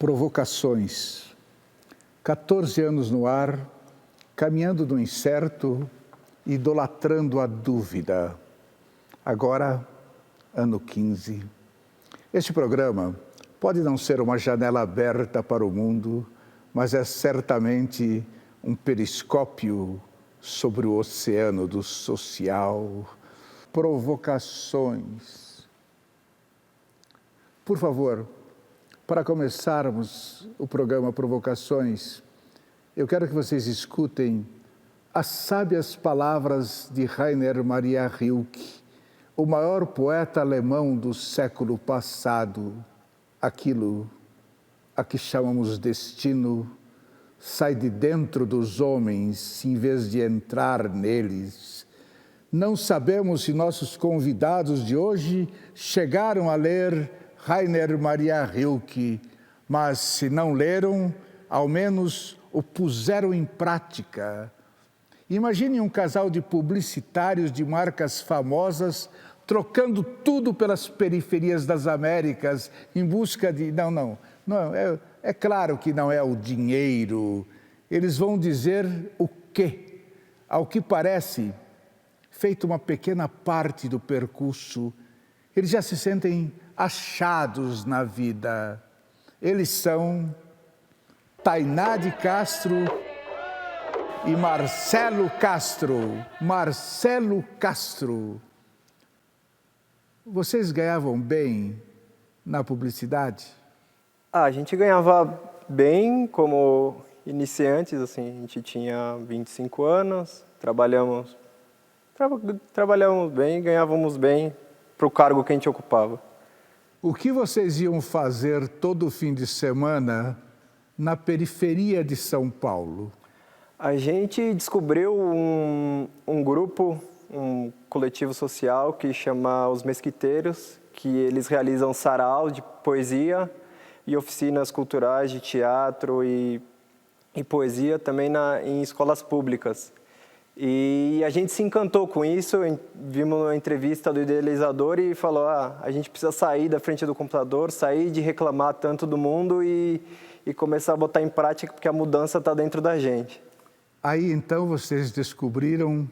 Provocações. 14 anos no ar, caminhando no incerto, idolatrando a dúvida. Agora, ano 15. Este programa pode não ser uma janela aberta para o mundo, mas é certamente um periscópio sobre o oceano do social. Provocações. Por favor, para começarmos o programa Provocações, eu quero que vocês escutem as sábias palavras de Rainer Maria Rilke, o maior poeta alemão do século passado. Aquilo a que chamamos destino sai de dentro dos homens em vez de entrar neles. Não sabemos se nossos convidados de hoje chegaram a ler Rainer Maria Rilke, mas se não leram, ao menos o puseram em prática. Imagine um casal de publicitários de marcas famosas trocando tudo pelas periferias das Américas em busca de... Não, é claro que não é o dinheiro. Eles vão dizer o quê? Ao que parece, feita uma pequena parte do percurso, eles já se sentem achados na vida. Eles são Tainá de Castro e Marcelo Castro. Marcelo Castro. Vocês ganhavam bem na publicidade? A gente ganhava bem como iniciantes, assim, a gente tinha 25 anos, trabalhamos bem, ganhávamos bem para o cargo que a gente ocupava. O que vocês iam fazer todo fim de semana na periferia de São Paulo? A gente descobriu um grupo, um coletivo social que chama Os Mesquiteiros, que eles realizam sarau de poesia e oficinas culturais de teatro e poesia também em escolas públicas. E a gente se encantou com isso, vimos uma entrevista do idealizador e falou, a gente precisa sair da frente do computador, sair de reclamar tanto do mundo e começar a botar em prática, porque a mudança está dentro da gente. Aí então vocês descobriram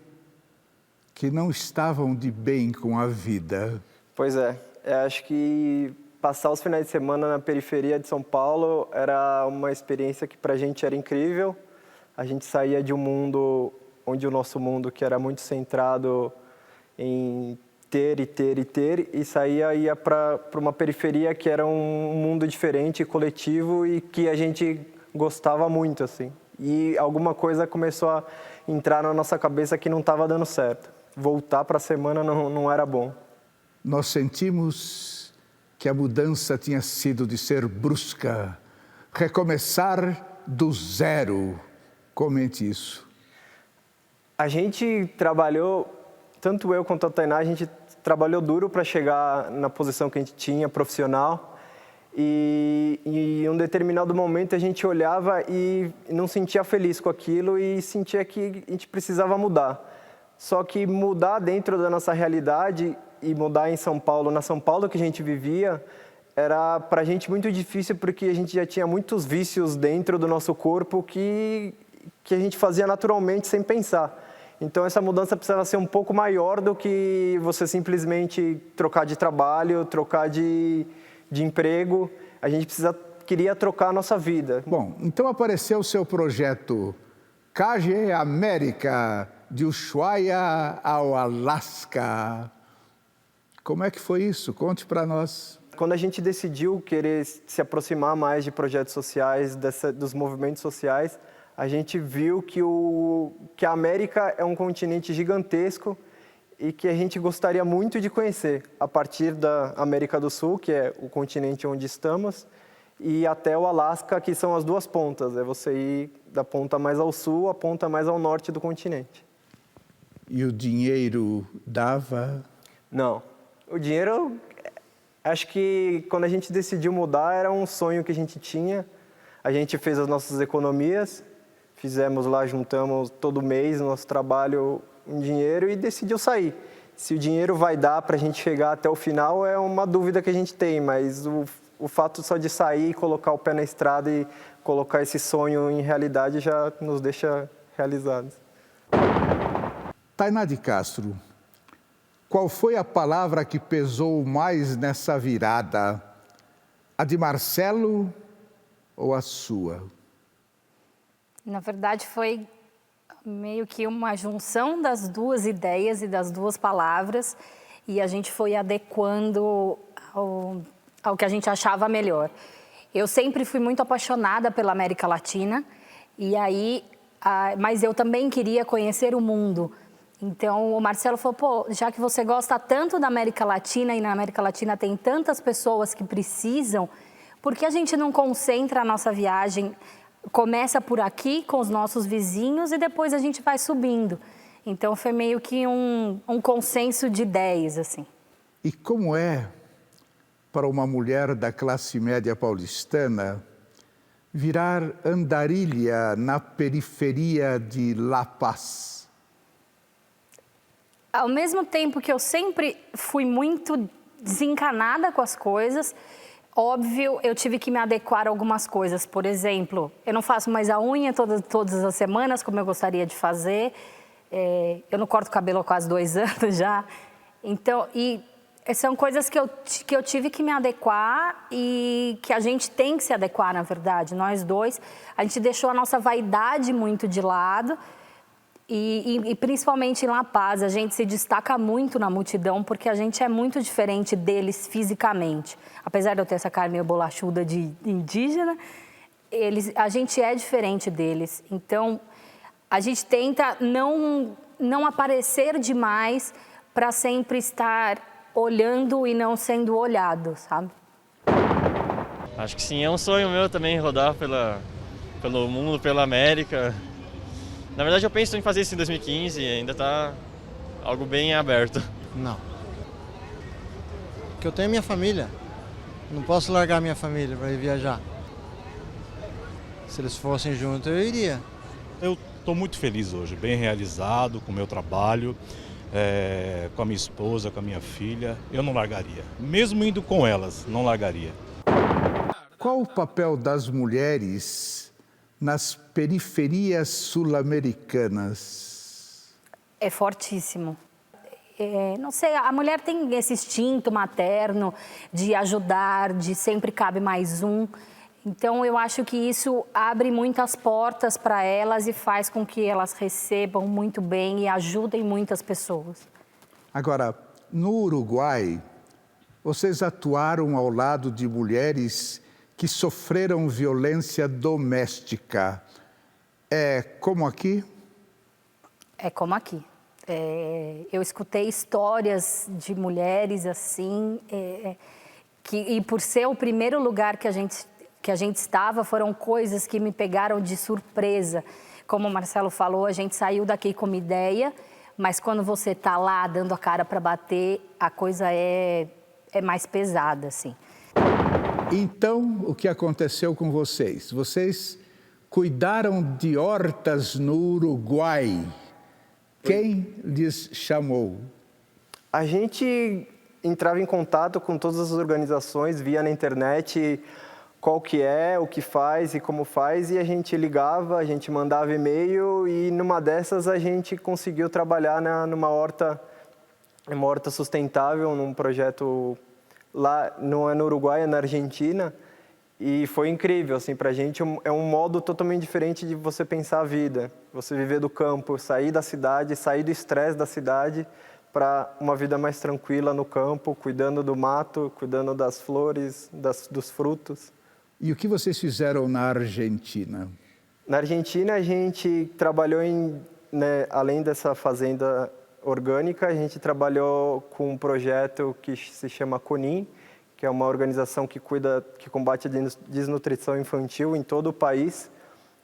que não estavam de bem com a vida. Pois é, eu acho que passar os finais de semana na periferia de São Paulo era uma experiência que para a gente era incrível. A gente saía de um mundo onde o nosso mundo, que era muito centrado em ter, e ia para uma periferia que era um mundo diferente, coletivo, e que a gente gostava muito, assim. E alguma coisa começou a entrar na nossa cabeça que não estava dando certo. Voltar para a semana não era bom. Nós sentimos que a mudança tinha sido de ser brusca, recomeçar do zero. Comente isso. A gente trabalhou, tanto eu quanto a Tainá, a gente trabalhou duro para chegar na posição que a gente tinha, profissional. E em um determinado momento a gente olhava e não sentia feliz com aquilo e sentia que a gente precisava mudar. Só que mudar dentro da nossa realidade e mudar em São Paulo, na São Paulo que a gente vivia, era para a gente muito difícil porque a gente já tinha muitos vícios dentro do nosso corpo que a gente fazia naturalmente sem pensar. Então essa mudança precisava ser um pouco maior do que você simplesmente trocar de trabalho, trocar de emprego. A gente queria trocar a nossa vida. Bom, então apareceu o seu projeto KG América, de Ushuaia ao Alasca. Como é que foi isso? Conte para nós. Quando a gente decidiu querer se aproximar mais de projetos sociais, dos movimentos sociais, a gente viu que a América é um continente gigantesco e que a gente gostaria muito de conhecer, a partir da América do Sul, que é o continente onde estamos, e até o Alasca, que são as duas pontas. É você ir da ponta mais ao sul, a ponta mais ao norte do continente. E o dinheiro dava? Não. O dinheiro, acho que quando a gente decidiu mudar, era um sonho que a gente tinha. A gente fez as nossas economias, fizemos lá, juntamos todo mês no nosso trabalho um dinheiro e decidiu sair. Se o dinheiro vai dar para a gente chegar até o final é uma dúvida que a gente tem, mas o fato só de sair, colocar o pé na estrada e colocar esse sonho em realidade já nos deixa realizados. Tainá de Castro, qual foi a palavra que pesou mais nessa virada? A de Marcelo ou a sua? Na verdade, foi meio que uma junção das duas ideias e das duas palavras, e a gente foi adequando ao que a gente achava melhor. Eu sempre fui muito apaixonada pela América Latina, e aí, mas eu também queria conhecer o mundo. Então o Marcelo falou, pô, já que você gosta tanto da América Latina e na América Latina tem tantas pessoas que precisam, por que a gente não concentra a nossa viagem, começa por aqui com os nossos vizinhos e depois a gente vai subindo. Então foi meio que um consenso de ideias, assim. E como é para uma mulher da classe média paulistana virar andarilha na periferia de La Paz? Ao mesmo tempo que eu sempre fui muito desencanada com as coisas, óbvio, eu tive que me adequar a algumas coisas. Por exemplo, eu não faço mais a unha todas as semanas, como eu gostaria de fazer. Eu não corto o cabelo há quase 2 anos já. Então, e são coisas que eu tive que me adequar e que a gente tem que se adequar, na verdade. Nós dois, a gente deixou a nossa vaidade muito de lado. E principalmente em La Paz, a gente se destaca muito na multidão porque a gente é muito diferente deles fisicamente. Apesar de eu ter essa cara meio bolachuda de indígena, a gente é diferente deles. Então, a gente tenta não aparecer demais para sempre estar olhando e não sendo olhado, sabe? Acho que sim, é um sonho meu também rodar pelo mundo, pela América. Na verdade, eu penso em fazer isso em 2015 e ainda está algo bem aberto. Não. Porque eu tenho minha família. Não posso largar minha família para ir viajar. Se eles fossem juntos, eu iria. Eu estou muito feliz hoje, bem realizado com o meu trabalho, com a minha esposa, com a minha filha. Eu não largaria. Mesmo indo com elas, não largaria. Qual o papel das mulheres nas periferias sul-americanas? É fortíssimo. Não sei, a mulher tem esse instinto materno de ajudar, de sempre cabe mais um. Então, eu acho que isso abre muitas portas para elas e faz com que elas recebam muito bem e ajudem muitas pessoas. Agora, no Uruguai, vocês atuaram ao lado de mulheres que sofreram violência doméstica. É como aqui? É como aqui. Eu escutei histórias de mulheres assim, e por ser o primeiro lugar que a gente estava, foram coisas que me pegaram de surpresa. Como o Marcelo falou, a gente saiu daqui com uma ideia, mas quando você está lá dando a cara para bater, a coisa é mais pesada, assim. Então, o que aconteceu com vocês? Vocês cuidaram de hortas no Uruguai. Quem lhes chamou? A gente entrava em contato com todas as organizações, via na internet qual que é, o que faz e como faz, e a gente ligava, a gente mandava e-mail e numa dessas a gente conseguiu trabalhar numa horta sustentável, num projeto lá, não é no Uruguai, é na Argentina, e foi incrível, assim, pra gente é um modo totalmente diferente de você pensar a vida, você viver do campo, sair da cidade, sair do estresse da cidade para uma vida mais tranquila no campo, cuidando do mato, cuidando das flores, dos frutos. E o que vocês fizeram na Argentina? Na Argentina a gente trabalhou além dessa fazenda orgânica, a gente trabalhou com um projeto que se chama CONIN, que é uma organização que combate a desnutrição infantil em todo o país.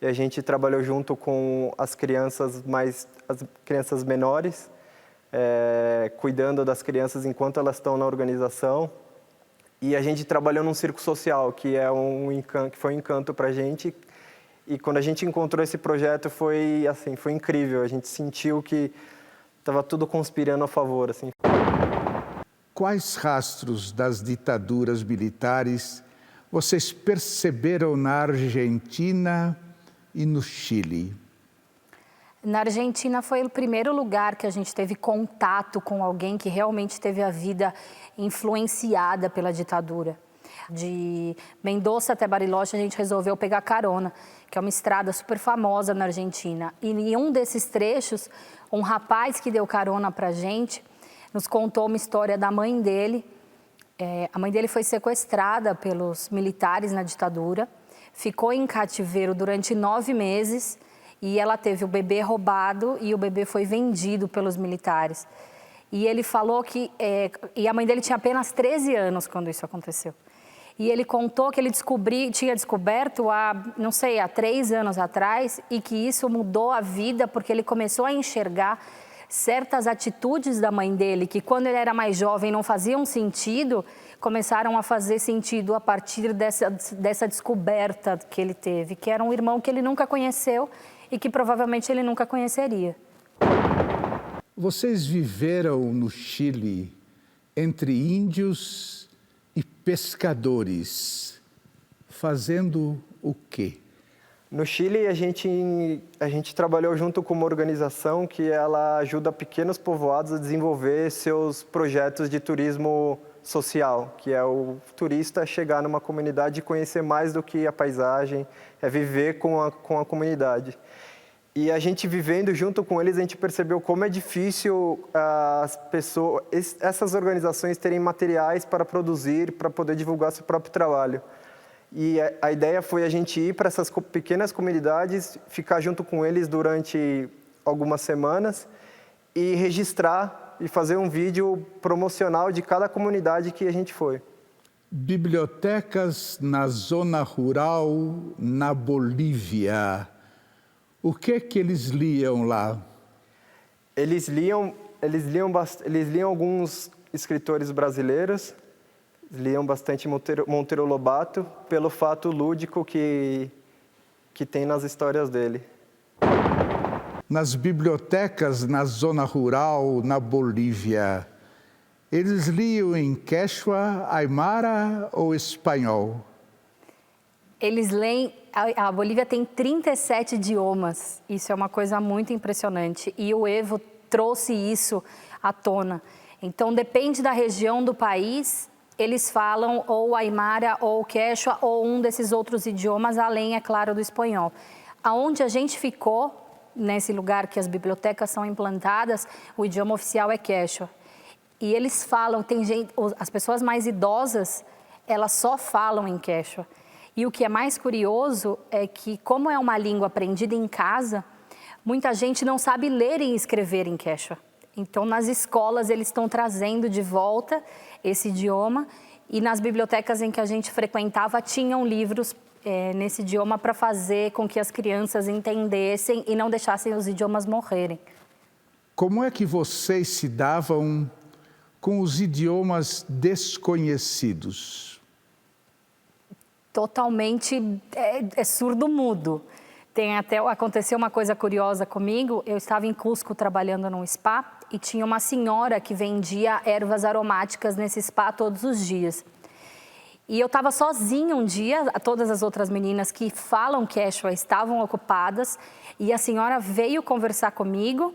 E a gente trabalhou junto com as crianças menores, cuidando das crianças enquanto elas estão na organização. E a gente trabalhou num circo social, que foi um encanto para a gente. E quando a gente encontrou esse projeto foi incrível. A gente sentiu que estava tudo conspirando a favor, assim. Quais rastros das ditaduras militares vocês perceberam na Argentina e no Chile? Na Argentina foi o primeiro lugar que a gente teve contato com alguém que realmente teve a vida influenciada pela ditadura. De Mendoza até Bariloche a gente resolveu pegar carona, que é uma estrada super famosa na Argentina. E em um desses trechos, um rapaz que deu carona pra gente nos contou uma história da mãe dele. A mãe dele foi sequestrada pelos militares na ditadura, ficou em cativeiro durante 9 meses e ela teve o bebê roubado e o bebê foi vendido pelos militares. E ele falou que... e a mãe dele tinha apenas 13 anos quando isso aconteceu. E ele contou que ele tinha descoberto há 3 anos atrás e que isso mudou a vida porque ele começou a enxergar certas atitudes da mãe dele que quando ele era mais jovem não faziam sentido, começaram a fazer sentido a partir dessa descoberta que ele teve, que era um irmão que ele nunca conheceu e que provavelmente ele nunca conheceria. Vocês viveram no Chile entre índios e pescadores, fazendo o quê? No Chile, a gente trabalhou junto com uma organização que ela ajuda pequenos povoados a desenvolver seus projetos de turismo social, que é o turista chegar numa comunidade e conhecer mais do que a paisagem, é viver com a comunidade. E a gente vivendo junto com eles, a gente percebeu como é difícil essas organizações terem materiais para produzir, para poder divulgar seu próprio trabalho. E a ideia foi a gente ir para essas pequenas comunidades, ficar junto com eles durante algumas semanas e registrar e fazer um vídeo promocional de cada comunidade que a gente foi. Bibliotecas na zona rural, na Bolívia. O que eles liam lá? Eles liam alguns escritores brasileiros, liam bastante Monteiro Lobato, pelo fato lúdico que tem nas histórias dele. Nas bibliotecas na zona rural, na Bolívia, eles liam em quechua, aimara ou espanhol? Eles leem... A Bolívia tem 37 idiomas, isso é uma coisa muito impressionante. E o Evo trouxe isso à tona. Então, depende da região do país, eles falam ou aimara ou quechua ou um desses outros idiomas, além, é claro, do espanhol. Aonde a gente ficou, nesse lugar que as bibliotecas são implantadas, o idioma oficial é quechua. E eles falam, as pessoas mais idosas, elas só falam em quechua. E o que é mais curioso é que, como é uma língua aprendida em casa, muita gente não sabe ler e escrever em quechua. Então, nas escolas, eles estão trazendo de volta esse idioma e nas bibliotecas em que a gente frequentava, tinham livros nesse idioma para fazer com que as crianças entendessem e não deixassem os idiomas morrerem. Como é que vocês se davam com os idiomas desconhecidos? Totalmente surdo-mudo. Aconteceu uma coisa curiosa comigo, eu estava em Cusco trabalhando num spa e tinha uma senhora que vendia ervas aromáticas nesse spa todos os dias. E eu estava sozinha um dia, todas as outras meninas que falam quechua estavam ocupadas e a senhora veio conversar comigo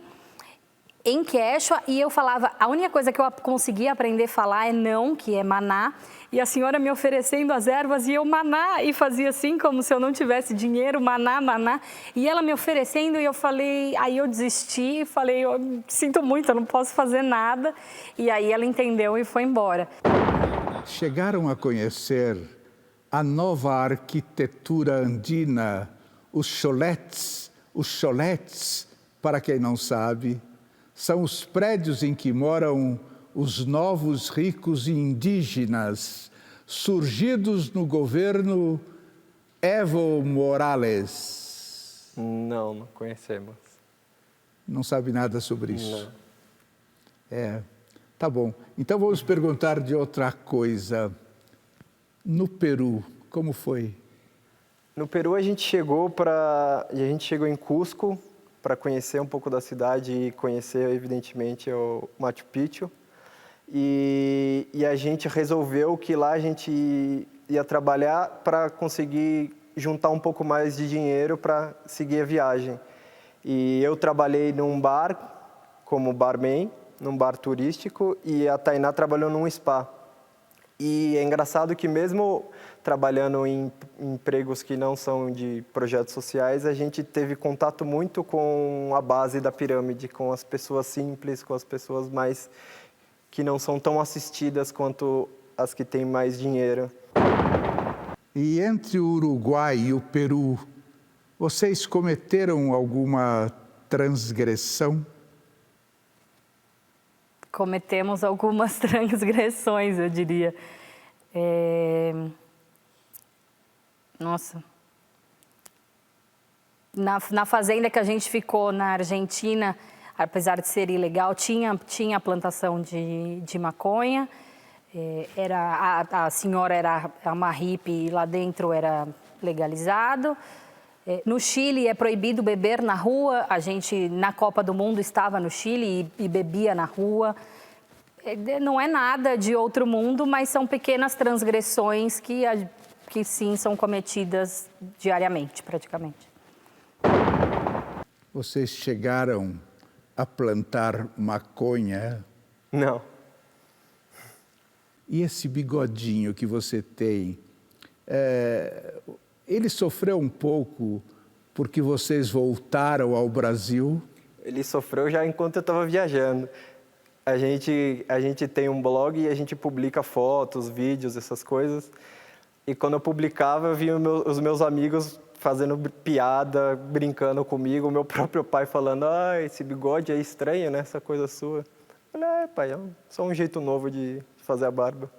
em quechua e eu falava, a única coisa que eu conseguia aprender a falar é não, que é maná, e a senhora me oferecendo as ervas e eu maná, e fazia assim como se eu não tivesse dinheiro, maná, maná, e ela me oferecendo e eu falei, aí eu desisti, falei, eu sinto muito, eu não posso fazer nada, e aí ela entendeu e foi embora. Chegaram a conhecer a nova arquitetura andina, os choletes, para quem não sabe, são os prédios em que moram os novos ricos indígenas, surgidos no governo Evo Morales. Não conhecemos. Não sabe nada sobre isso? Não. Tá bom. Então vamos perguntar de outra coisa. No Peru, como foi? No Peru a gente chegou em Cusco para conhecer um pouco da cidade e conhecer, evidentemente, o Machu Picchu. e a gente resolveu que lá a gente ia trabalhar para conseguir juntar um pouco mais de dinheiro para seguir a viagem. E eu trabalhei num bar como barman, num bar turístico, e a Tainá trabalhou num spa. E é engraçado que mesmo trabalhando em empregos que não são de projetos sociais, a gente teve contato muito com a base da pirâmide, com as pessoas simples, com as pessoas mais que não são tão assistidas quanto as que têm mais dinheiro. E entre o Uruguai e o Peru, vocês cometeram alguma transgressão? Cometemos algumas transgressões, eu diria. Nossa. Na fazenda que a gente ficou na Argentina, apesar de ser ilegal, tinha plantação de maconha. A senhora era uma hippie e lá dentro era legalizado. No Chile é proibido beber na rua. A gente, na Copa do Mundo, estava no Chile e bebia na rua. Não é nada de outro mundo, mas são pequenas transgressões que sim, são cometidas diariamente, praticamente. Vocês chegaram a plantar maconha? Não. E esse bigodinho que você tem, ele sofreu um pouco porque vocês voltaram ao Brasil? Ele sofreu já enquanto eu estava viajando. A gente tem um blog e a gente publica fotos, vídeos, essas coisas. E quando eu publicava, eu via os meus amigos fazendo piada, brincando comigo. O meu próprio pai falando, esse bigode é estranho, né? Essa coisa sua. Eu falei, pai, é só um jeito novo de fazer a barba.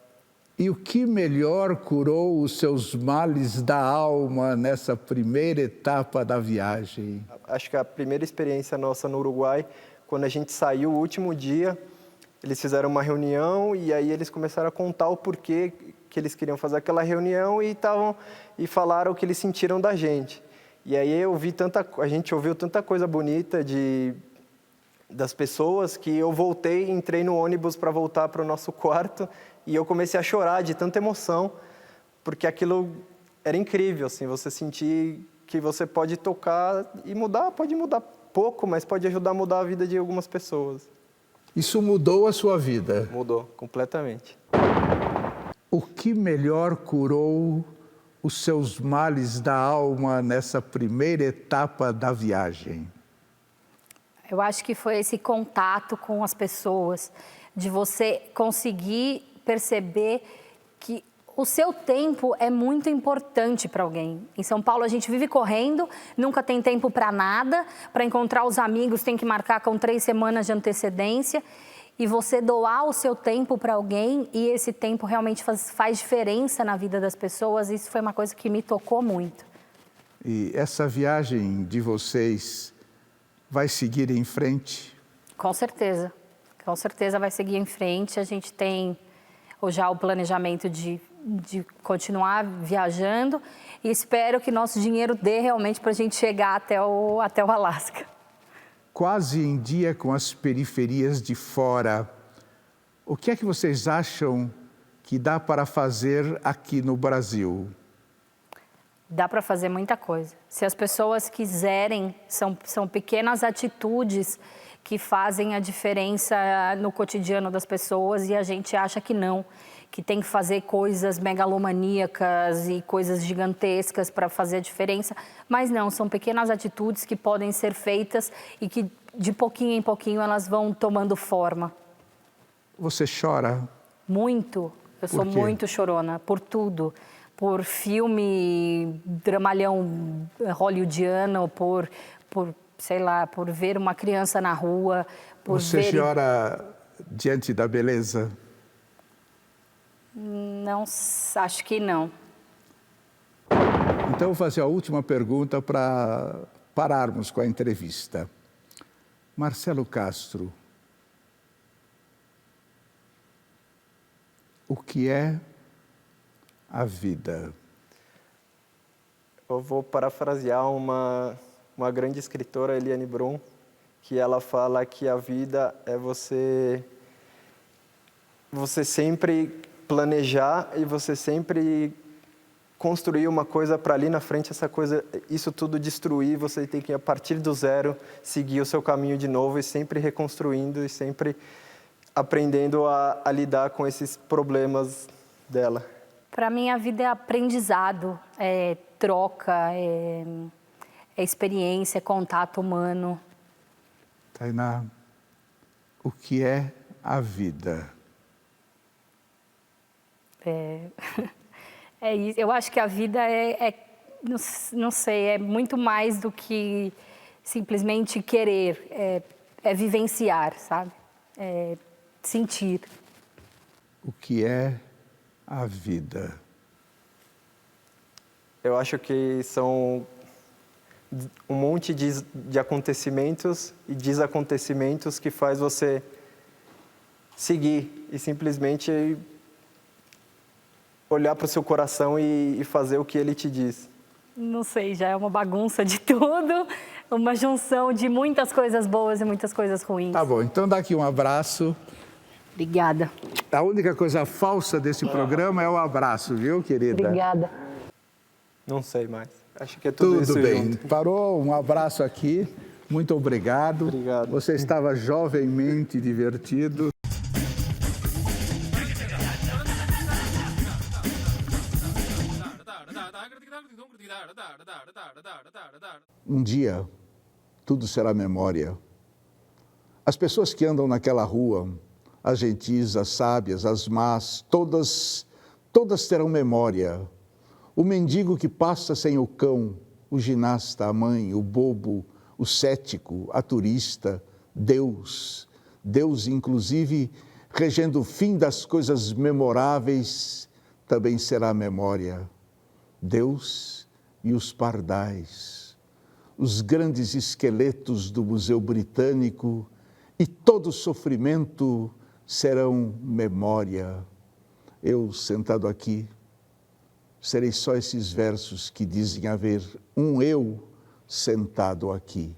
E o que melhor curou os seus males da alma nessa primeira etapa da viagem? Acho que a primeira experiência nossa no Uruguai, quando a gente saiu, o último dia, eles fizeram uma reunião e aí eles começaram a contar o porquê que eles queriam fazer aquela reunião e falaram o que eles sentiram da gente. E aí a gente ouviu tanta coisa bonita das pessoas que eu voltei, entrei no ônibus para voltar para o nosso quarto e eu comecei a chorar de tanta emoção, porque aquilo era incrível, assim, você sentir que você pode tocar e mudar, pode mudar pouco, mas pode ajudar a mudar a vida de algumas pessoas. Isso mudou a sua vida? Mudou, completamente. O que melhor curou os seus males da alma nessa primeira etapa da viagem? Eu acho que foi esse contato com as pessoas, de você conseguir perceber que o seu tempo é muito importante para alguém. Em São Paulo a gente vive correndo, nunca tem tempo para nada, para encontrar os amigos tem que marcar com 3 semanas de antecedência. E você doar o seu tempo para alguém e esse tempo realmente faz diferença na vida das pessoas, isso foi uma coisa que me tocou muito. E essa viagem de vocês vai seguir em frente? Com certeza vai seguir em frente. A gente tem já o planejamento de continuar viajando e espero que nosso dinheiro dê realmente para a gente chegar até o Alasca. Quase em dia com as periferias de fora, o que é que vocês acham que dá para fazer aqui no Brasil? Dá para fazer muita coisa. Se as pessoas quiserem, são pequenas atitudes que fazem a diferença no cotidiano das pessoas e a gente acha que não, que tem que fazer coisas megalomaníacas e coisas gigantescas para fazer a diferença, mas não, são pequenas atitudes que podem ser feitas e que de pouquinho em pouquinho elas vão tomando forma. Você chora? Muito, eu sou muito chorona, por tudo. Por filme dramalhão hollywoodiano, por sei lá, por ver uma criança na rua, Você chora diante da beleza? Não, acho que não. Então, vou fazer a última pergunta para pararmos com a entrevista. Marcelo Castro, o que é a vida? Eu vou parafrasear uma grande escritora, Eliane Brum, que ela fala que a vida é você você sempre planejar e você sempre construir uma coisa para ali na frente, isso tudo destruir, você tem que, a partir do zero, seguir o seu caminho de novo e sempre reconstruindo e sempre aprendendo a lidar com esses problemas dela. Para mim, a vida é aprendizado, é troca, é experiência, é contato humano. Tainá, o que é a vida? É isso. Eu acho que a vida não sei, é muito mais do que simplesmente querer, é vivenciar, sabe? É sentir. O que é a vida? Eu acho que são um monte de acontecimentos e desacontecimentos que faz você seguir e simplesmente olhar para o seu coração e fazer o que ele te diz. Não sei, já é uma bagunça de tudo, uma junção de muitas coisas boas e muitas coisas ruins. Tá bom, então dá aqui um abraço. Obrigada. A única coisa falsa desse programa é o abraço, viu, querida? Obrigada. Não sei mais. Acho que é tudo isso Tudo bem. junto. Parou, um abraço aqui. Muito obrigado. Obrigado. Você estava jovenmente divertido. Um dia, tudo será memória. As pessoas que andam naquela rua, as gentis, as sábias, as más, todas terão memória. O mendigo que passa sem o cão, o ginasta, a mãe, o bobo, o cético, a turista, Deus, inclusive, regendo o fim das coisas memoráveis, também será memória. Deus e os pardais, os grandes esqueletos do Museu Britânico e todo sofrimento serão memória. Eu, sentado aqui, serei só esses versos que dizem haver um eu sentado aqui.